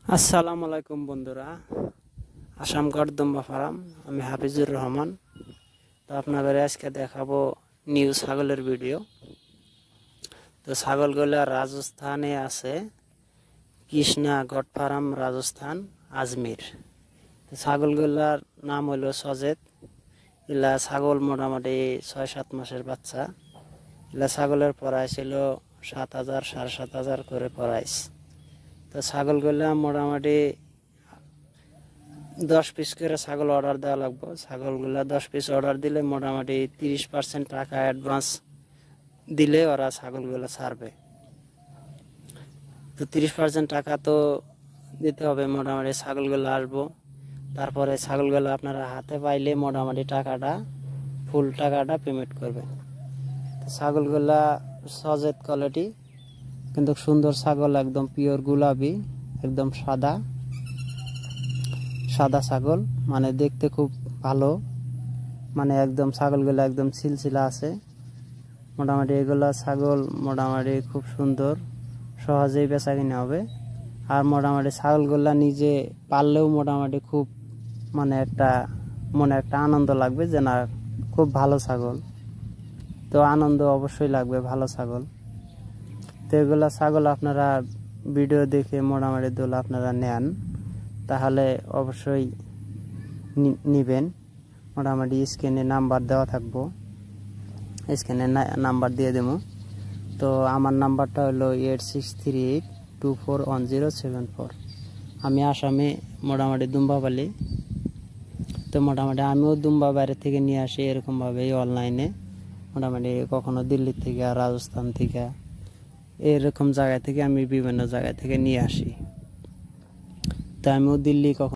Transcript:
আসসালামু আলাইকুম বন্ধুরা, আসামগড় দুম্বা ফার্ম। আমি হাফিজুর রহমান। তো আপনাদের আজকে দেখাবো নিউ ছাগলের ভিডিও। তো ছাগলগুলা রাজস্থানে আছে, কৃষ্ণা গড ফার্ম, রাজস্থান, আজমির। তো ছাগলগুলার নাম হলো সজেদ। এলা ছাগল মোটামুটি ৬-৭ মাসের বাচ্চা। এলা ছাগলের প্রাইস ছিল ৭,০০০, ৭,৫০০ করে প্রাইস। তো ছাগলগুলা মোটামুটি 10 পিস করে ছাগল অর্ডার দেওয়া লাগবে। ছাগলগুলা 10 পিস অর্ডার দিলে মোটামুটি 30% টাকা অ্যাডভান্স দিলে ওরা ছাগলগুলো ছাড়বে। তো 30% টাকা তো দিতে হবে, মোটামুটি ছাগলগুলো আসবো। তারপরে ছাগলগুলো আপনারা হাতে পাইলে মোটামুটি টাকাটা, ফুল টাকাটা পেমেন্ট করবে। তো ছাগলগুলা সজেদ কোয়ালিটি, কিন্তু সুন্দর ছাগল, একদম পিওর গোলাপি, একদম সাদা সাদা ছাগল, মানে দেখতে খুব ভালো, মানে একদম ছাগলগুলো একদম সিলসিলা আছে। মোটামুটি এগুলা ছাগল মোটামুটি খুব সুন্দর, সহজেই বেচা কিনা হবে। আর মোটামুটি ছাগলগুলা নিজে পাললেও মোটামুটি খুব মানে মনে একটা আনন্দ লাগবে যে না, খুব ভালো ছাগল। তো আনন্দ অবশ্যই লাগবে ভালো ছাগল। তো এগুলা ছাগল আপনারা ভিডিও দেখে মোটামুটি দোলা আপনারা নেন, তাহলে অবশ্যই নিবেন। মোটামুটি স্ক্রিনে নাম্বার দেওয়া থাকবো, স্ক্রিনে নাম্বার দিয়ে দেবো। তো আমার নাম্বারটা হলো 8638241074। আমি আসামে মোটামুটি দুম্বা পালি। তো মোটামুটি আমিও দুম্বা বাইরে থেকে নিয়ে আসি এরকমভাবেই অনলাইনে। মোটামুটি কখনো দিল্লি থেকে, রাজস্থান থেকে, এরকম জায়গা থেকে আমি বিভিন্ন জায়গা থেকে নিয়ে আসি। তো আমিও দিল্লি কখনো